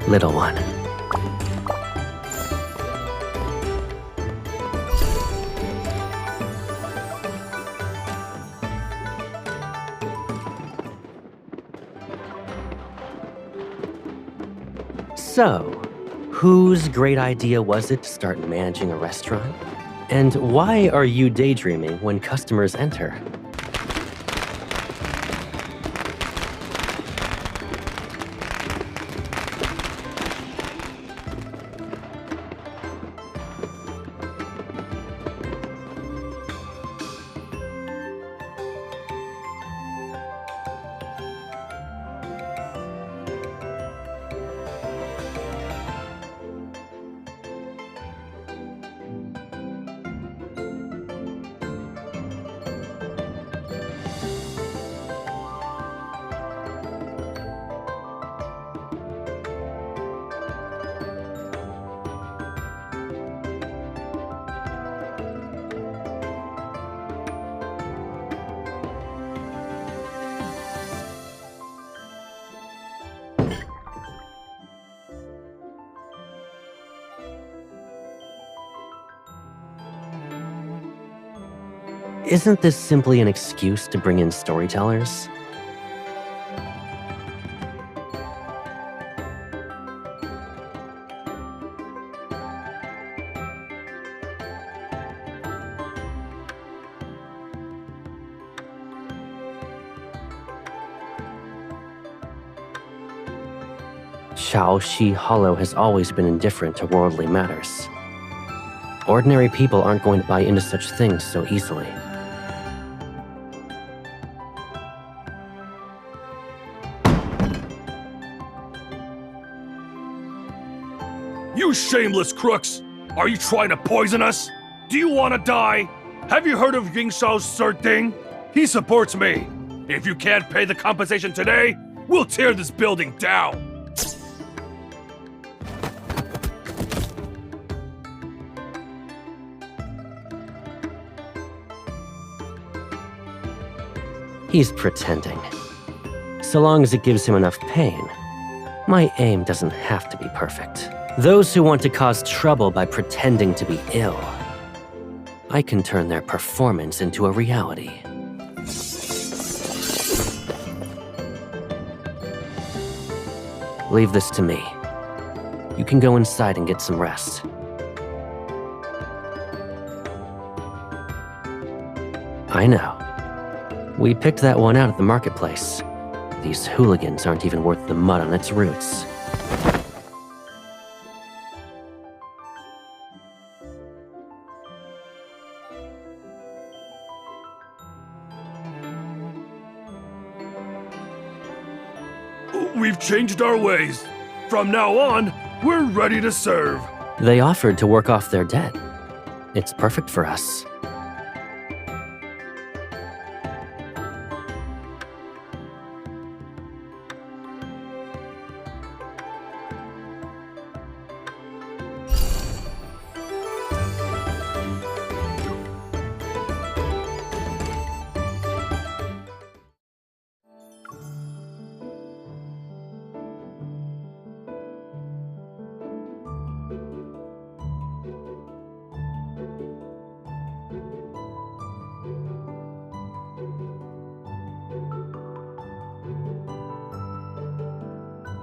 little one. So, whose great idea was it to start managing a restaurant? And why are you daydreaming when customers enter? Isn't this simply an excuse to bring in storytellers? Shaoxi Hollow has always been indifferent to worldly matters. Ordinary people aren't going to buy into such things so easily. You shameless crooks! Are you trying to poison us? Do you want to die? Have you heard of Yingshao's third thing? He supports me. If you can't pay the compensation today, we'll tear this building down. He's pretending. So long as it gives him enough pain. My aim doesn't have to be perfect. Those who want to cause trouble by pretending to be ill, I can turn their performance into a reality. Leave this to me. You can go inside and get some rest. I know. We picked that one out at the marketplace. These hooligans aren't even worth the mud on its roots. We've changed our ways. From now on, we're ready to serve. They offered to work off their debt. It's perfect for us.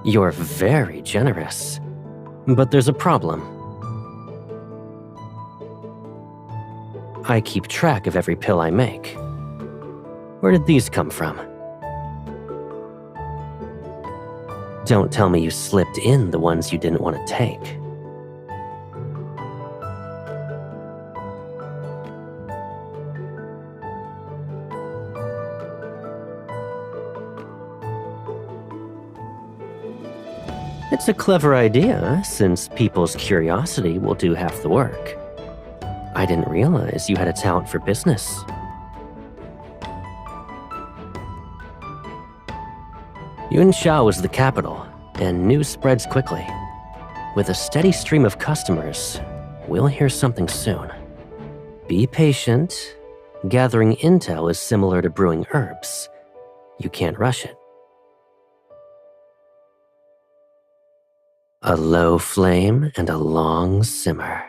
You're very generous. But there's a problem. I keep track of every pill I make. Where did these come from? Don't tell me you slipped in the ones you didn't want to take. It's a clever idea, since people's curiosity will do half the work. I didn't realize you had a talent for business. Yunshao is the capital, and news spreads quickly. With a steady stream of customers, we'll hear something soon. Be patient. Gathering intel is similar to brewing herbs. You can't rush it. A low flame and a long simmer.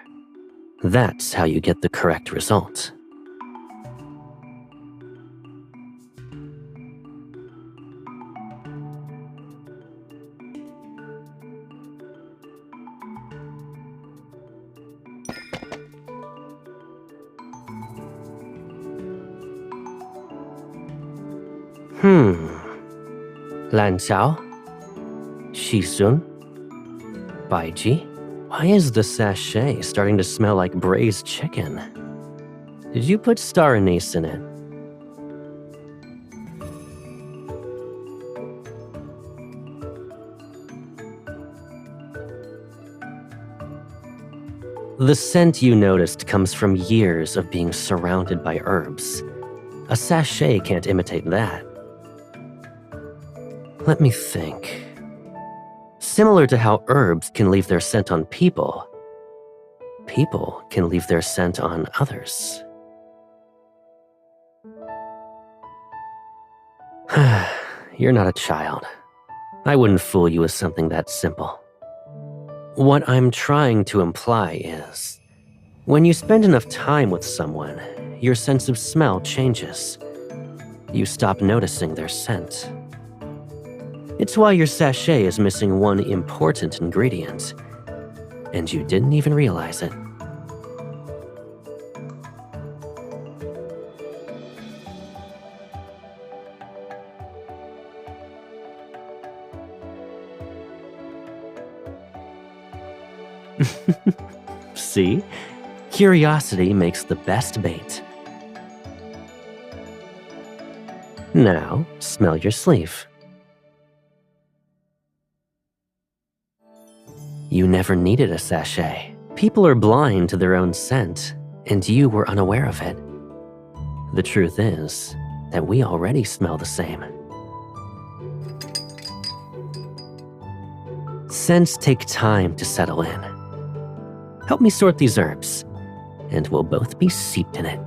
That's how you get the correct result. Lan Xiao? Shizun? Baiji? Why is the sachet starting to smell like braised chicken? Did you put star anise in it? The scent you noticed comes from years of being surrounded by herbs. A sachet can't imitate that. Let me think. Similar to how herbs can leave their scent on people, people can leave their scent on others. You're not a child. I wouldn't fool you with something that simple. What I'm trying to imply is, when you spend enough time with someone, your sense of smell changes. You stop noticing their scent. It's why your sachet is missing one important ingredient, and you didn't even realize it. See? Curiosity makes the best bait. Now, smell your sleeve. You never needed a sachet. People are blind to their own scent, and you were unaware of it. The truth is that we already smell the same. Scents take time to settle in. Help me sort these herbs, and we'll both be steeped in it.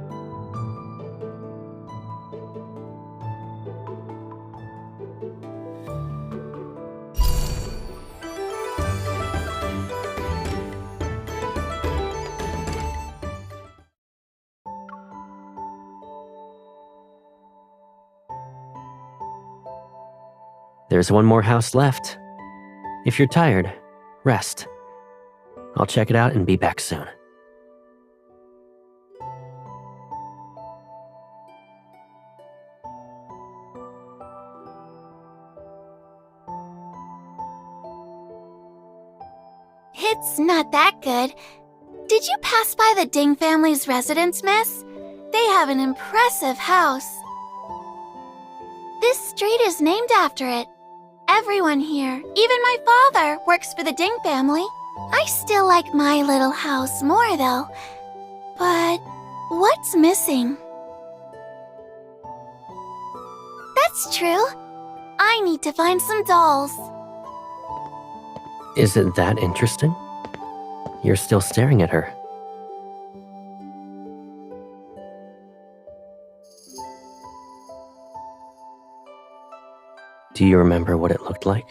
There's one more house left. If you're tired, rest. I'll check it out and be back soon. It's not that good. Did you pass by the Ding family's residence, miss? They have an impressive house. This street is named after it. Everyone here, even my father, works for the Ding family. I still like my little house more, though. But what's missing? That's true. I need to find some dolls. Is it that interesting? You're still staring at her. Do you remember what it looked like?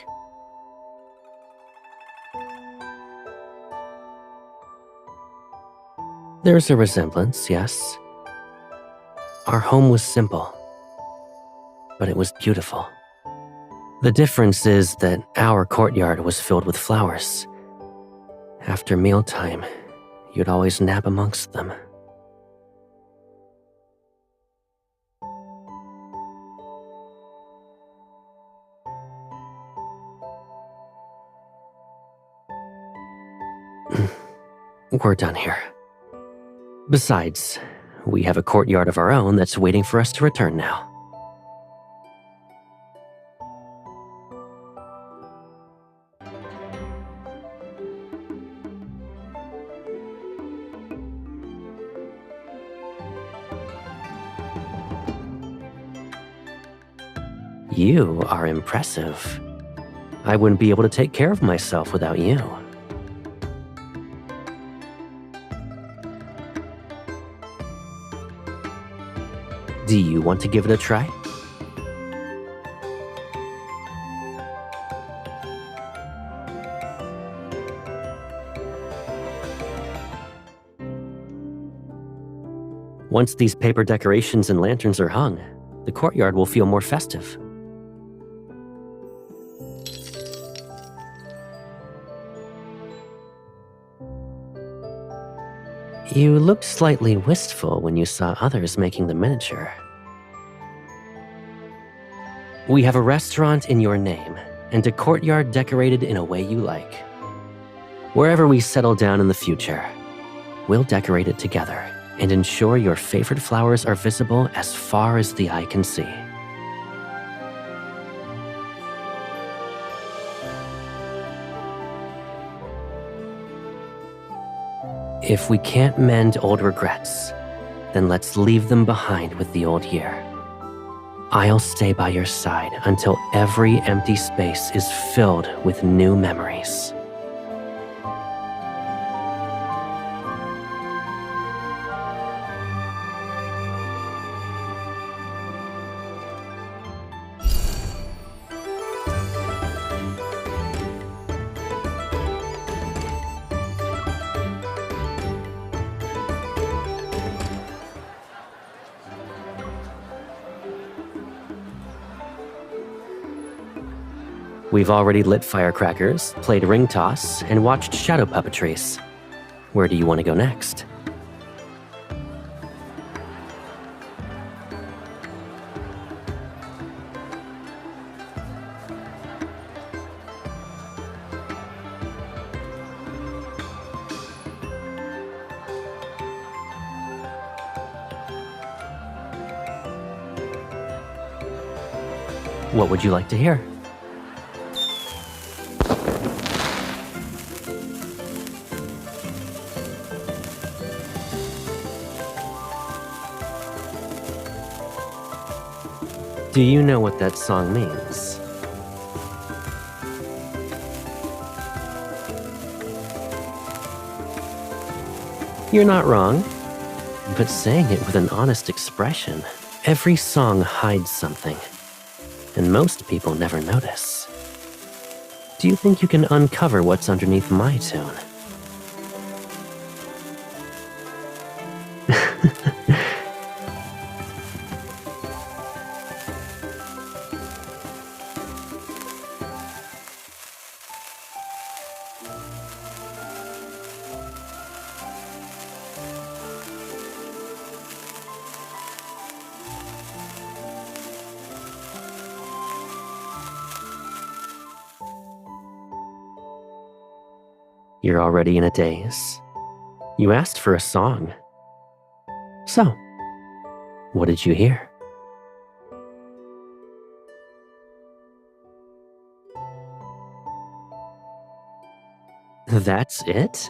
There's a resemblance, yes. Our home was simple, but it was beautiful. The difference is that our courtyard was filled with flowers. After mealtime, you'd always nap amongst them. We're done here. Besides, we have a courtyard of our own that's waiting for us to return now. You are impressive. I wouldn't be able to take care of myself without you. Do you want to give it a try? Once these paper decorations and lanterns are hung, the courtyard will feel more festive. You looked slightly wistful when you saw others making the miniature. We have a restaurant in your name and a courtyard decorated in a way you like. Wherever we settle down in the future, we'll decorate it together and ensure your favorite flowers are visible as far as the eye can see. If we can't mend old regrets, then let's leave them behind with the old year. I'll stay by your side until every empty space is filled with new memories. We've already lit firecrackers, played ring toss, and watched shadow puppetries. Where do you want to go next? What would you like to hear? Do you know what that song means? You're not wrong, but saying it with an honest expression. Every song hides something, and most people never notice. Do you think you can uncover what's underneath my tune? You're already in a daze. You asked for a song. So, what did you hear? That's it?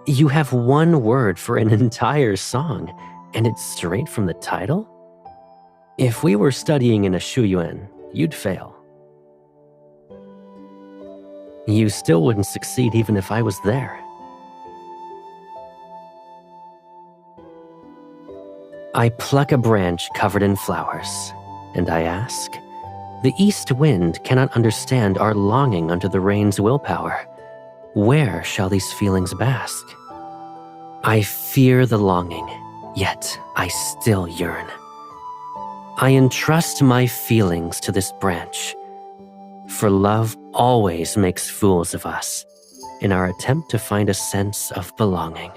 You have one word for an entire song, and it's straight from the title? If we were studying in a shuyuan, you'd fail. You still wouldn't succeed even if I was there. I pluck a branch covered in flowers, and I ask, the east wind cannot understand our longing under the rain's willpower. Where shall these feelings bask? I fear the longing, yet I still yearn. I entrust my feelings to this branch, for love always makes fools of us in our attempt to find a sense of belonging.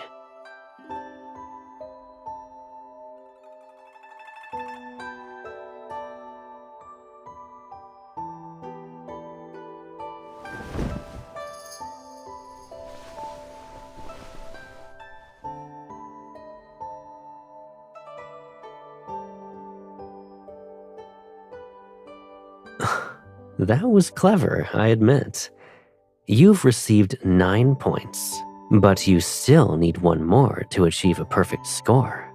That was clever, I admit. You've received 9 points, but you still need 1 more to achieve a perfect score.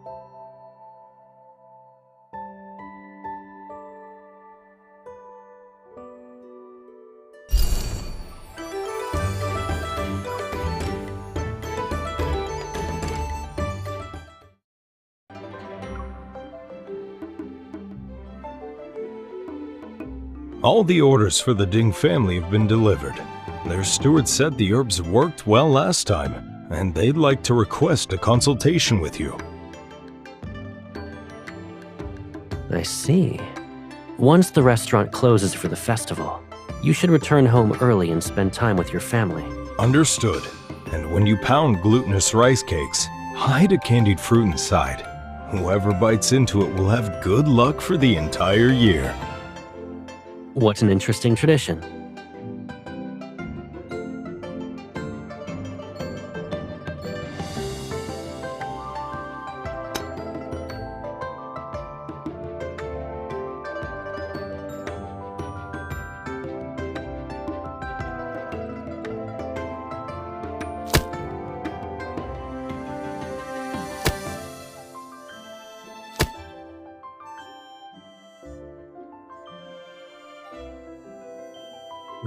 All the orders for the Ding family have been delivered. Their steward said the herbs worked well last time, and they'd like to request a consultation with you. see. Once the restaurant closes for the festival, you should return home early and spend time with your family. Understood. And when you pound glutinous rice cakes, hide a candied fruit inside. Whoever bites into it will have good luck for the entire year. What an interesting tradition.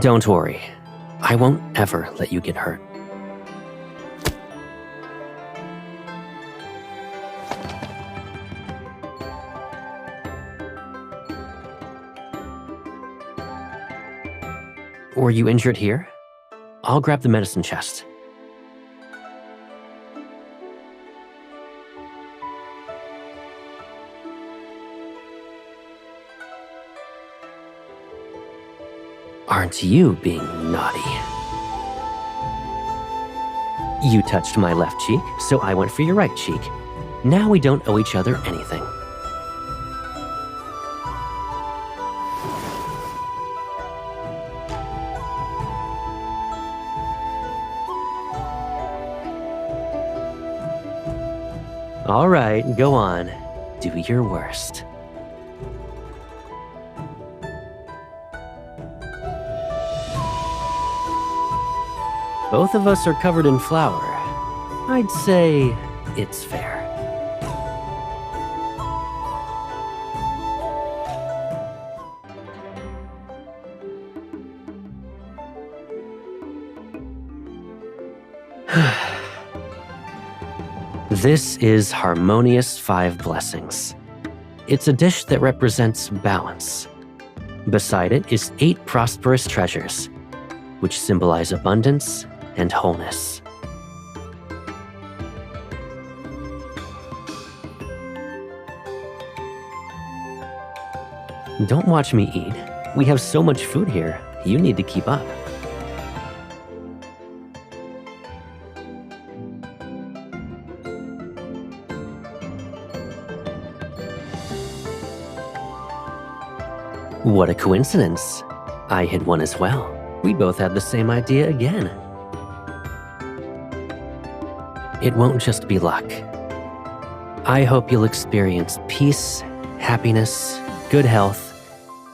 Don't worry, I won't ever let you get hurt. Were you injured here? I'll grab the medicine chest. Aren't you being naughty? You touched my left cheek, so I went for your right cheek. Now we don't owe each other anything. All right, go on. Do your worst. Both of us are covered in flour. I'd say it's fair. This is Harmonious Five Blessings. It's a dish that represents balance. Beside it is 8 prosperous treasures, which symbolize abundance and wholeness. Don't watch me eat. We have so much food here, you need to keep up. What a coincidence. I hid one as well. We both had the same idea again. It won't just be luck. I hope you'll experience peace, happiness, good health,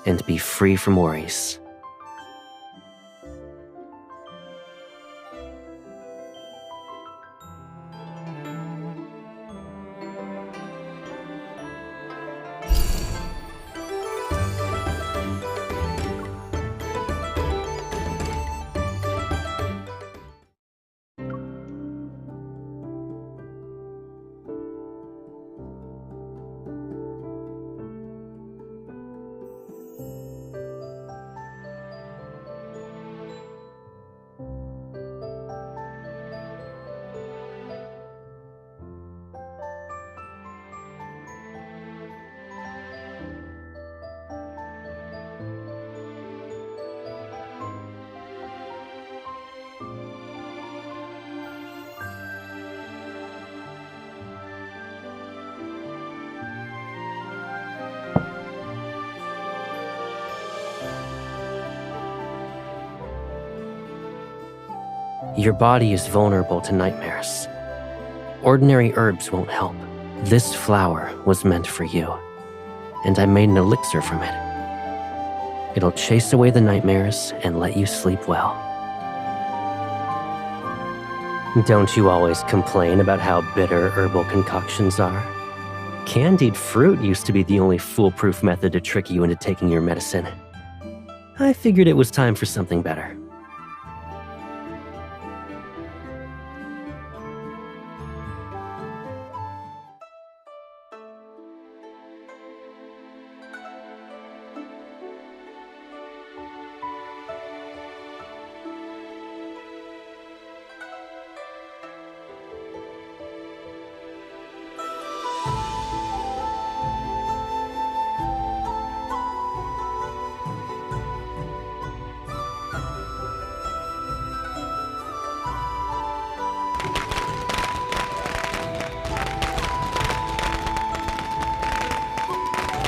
and be free from worries. Your body is vulnerable to nightmares. Ordinary herbs won't help. This flower was meant for you, and I made an elixir from it. It'll chase away the nightmares and let you sleep well. Don't you always complain about how bitter herbal concoctions are? Candied fruit used to be the only foolproof method to trick you into taking your medicine. I figured it was time for something better.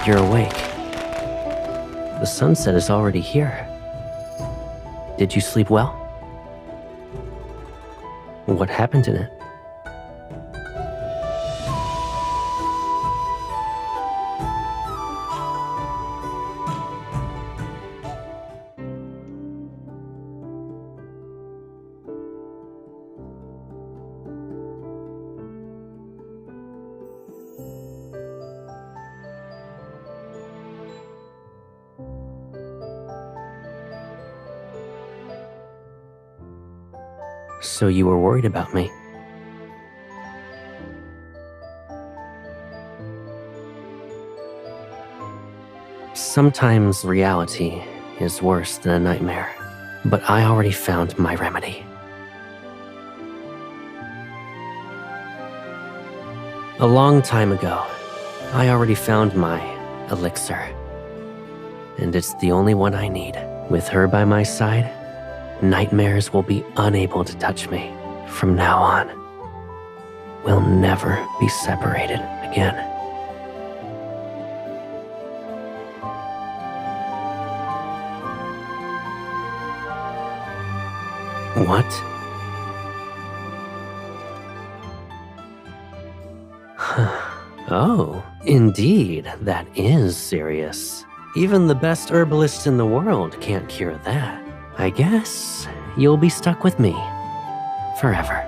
you're awake. The sunset is already here. Did you sleep well? What happened in it? So you were worried about me. Sometimes reality is worse than a nightmare, but I already found my remedy. A long time ago, I already found my elixir, and it's the only one I need. With her by my side, nightmares will be unable to touch me. From now on, we'll never be separated again. What? Oh, indeed, that is serious. Even the best herbalist in the world can't cure that. I guess you'll be stuck with me forever.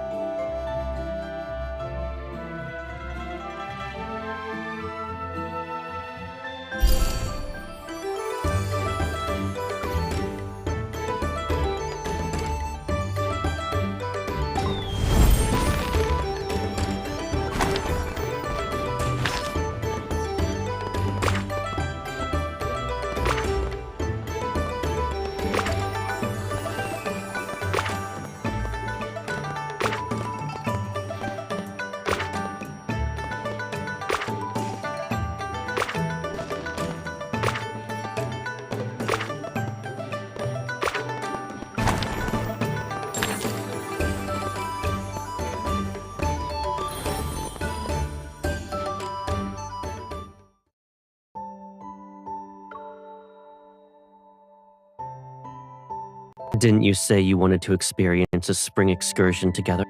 Didn't you say you wanted to experience a spring excursion together?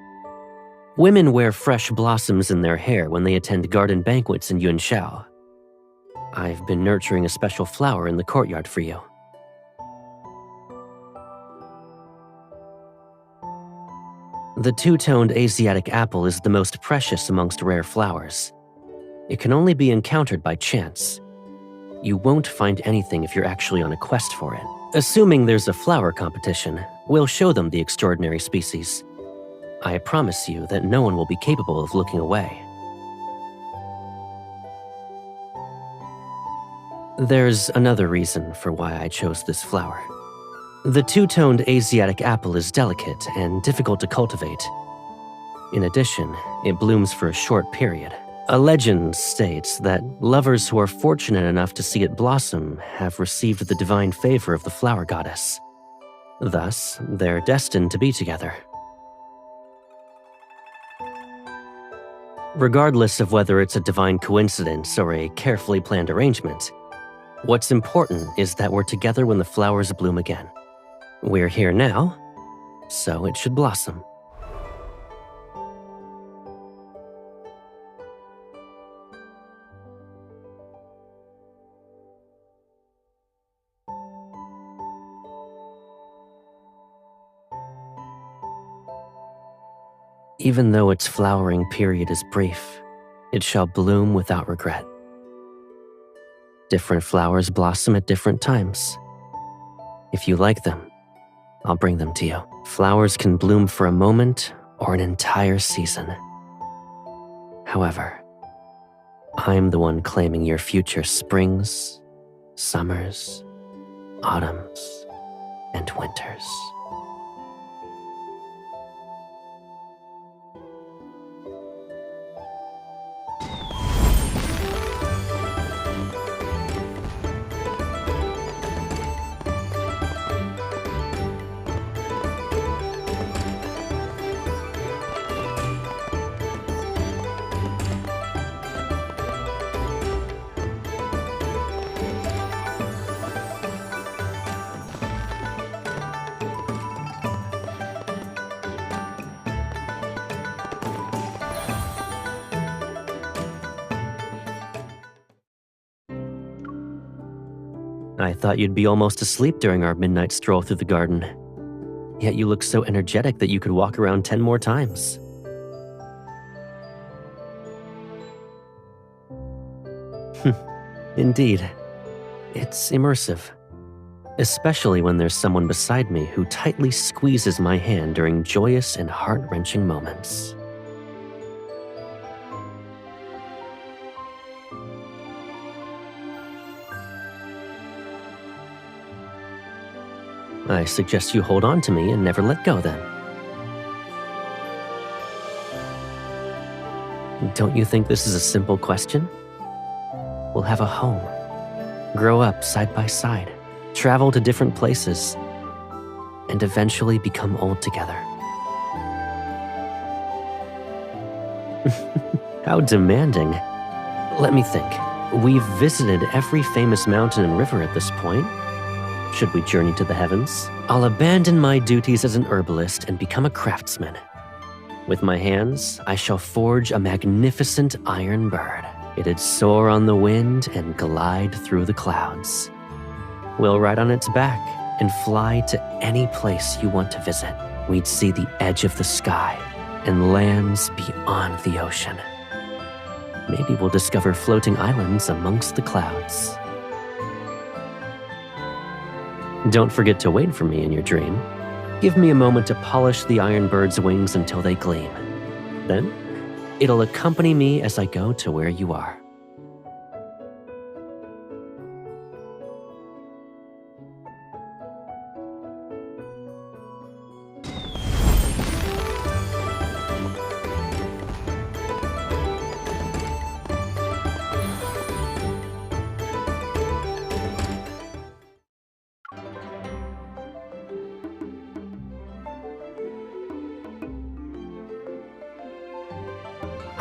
Women wear fresh blossoms in their hair when they attend garden banquets in Yunshao. I've been nurturing a special flower in the courtyard for you. The two-toned Asiatic apple is the most precious amongst rare flowers. It can only be encountered by chance. You won't find anything if you're actually on a quest for it. Assuming there's a flower competition, we'll show them the extraordinary species. I promise you that no one will be capable of looking away. There's another reason for why I chose this flower. The two-toned Asiatic apple is delicate and difficult to cultivate. In addition, it blooms for a short period. A legend states that lovers who are fortunate enough to see it blossom have received the divine favor of the flower goddess. Thus, they're destined to be together. Regardless of whether it's a divine coincidence or a carefully planned arrangement, what's important is that we're together when the flowers bloom again. We're here now, so it should blossom. Even though its flowering period is brief, it shall bloom without regret. Different flowers blossom at different times. If you like them, I'll bring them to you. Flowers can bloom for a moment or an entire season. However, I'm the one claiming your future springs, summers, autumns, and winters. I thought you'd be almost asleep during our midnight stroll through the garden. Yet you look so energetic that you could walk around 10 more times. Indeed, it's immersive. Especially when there's someone beside me who tightly squeezes my hand during joyous and heart-wrenching moments. I suggest you hold on to me and never let go then. Don't you think this is a simple question? We'll have a home, grow up side by side, travel to different places, and eventually become old together. How demanding. Let me think. We've visited every famous mountain and river at this point. Should we journey to the heavens? I'll abandon my duties as an herbalist and become a craftsman. With my hands, I shall forge a magnificent iron bird. It'd soar on the wind and glide through the clouds. We'll ride on its back and fly to any place you want to visit. We'd see the edge of the sky and lands beyond the ocean. Maybe we'll discover floating islands amongst the clouds. Don't forget to wait for me in your dream. Give me a moment to polish the iron bird's wings until they gleam. Then, it'll accompany me as I go to where you are.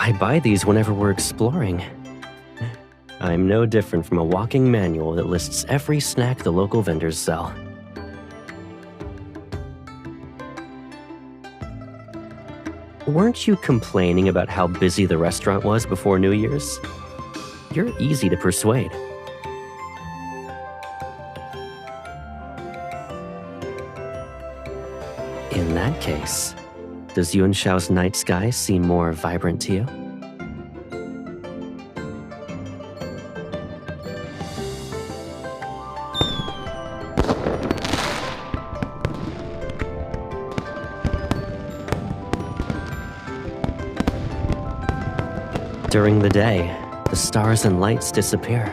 I buy these whenever we're exploring. I'm no different from a walking manual that lists every snack the local vendors sell. Weren't you complaining about how busy the restaurant was before New Year's? You're easy to persuade. In that case, does Yuan Shao's night sky seem more vibrant to you? During the day, the stars and lights disappear.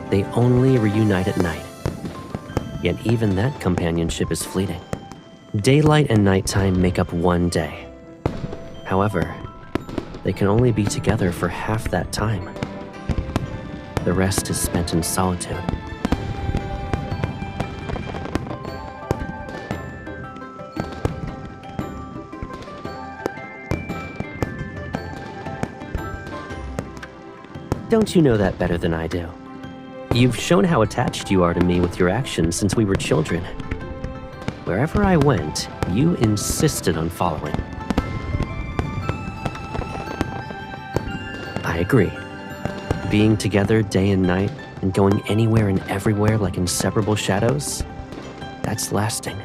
They only reunite at night. Yet even that companionship is fleeting. Daylight and nighttime make up one day. However, they can only be together for half that time. The rest is spent in solitude. Don't you know that better than I do? You've shown how attached you are to me with your actions since we were children. Wherever I went, you insisted on following. I agree. Being together day and night and going anywhere and everywhere like inseparable shadows, that's lasting.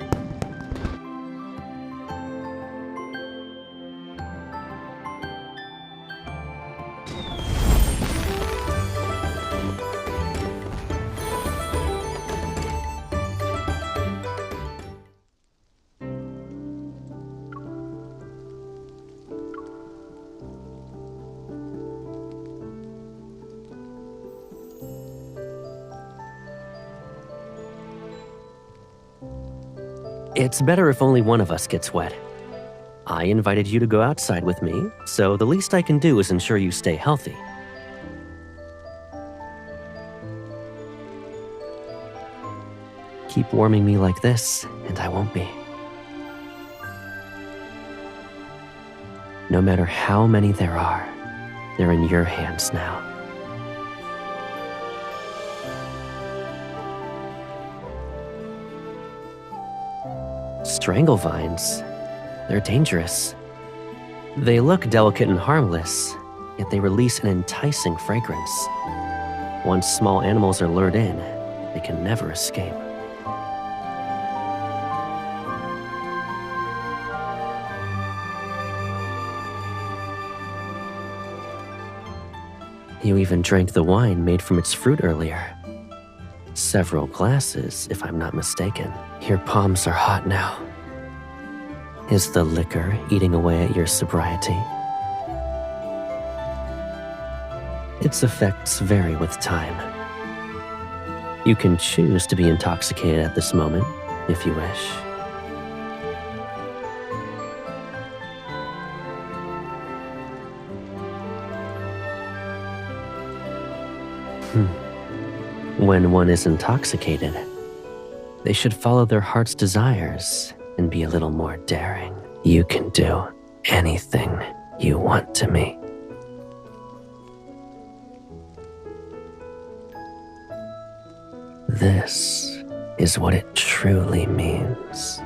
It's better if only one of us gets wet. I invited you to go outside with me, so the least I can do is ensure you stay healthy. Keep warming me like this, and I won't be. No matter how many there are, they're in your hands now. Strangle vines. They're dangerous. They look delicate and harmless, yet they release an enticing fragrance. Once small animals are lured in, they can never escape. You even drank the wine made from its fruit earlier. Several glasses, if I'm not mistaken. Your palms are hot now. Is the liquor eating away at your sobriety? Its effects vary with time. You can choose to be intoxicated at this moment, if you wish. When one is intoxicated, they should follow their heart's desires and be a little more daring. You can do anything you want to me. This is what it truly means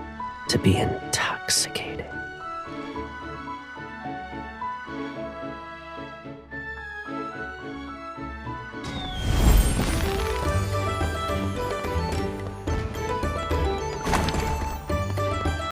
to be intoxicated.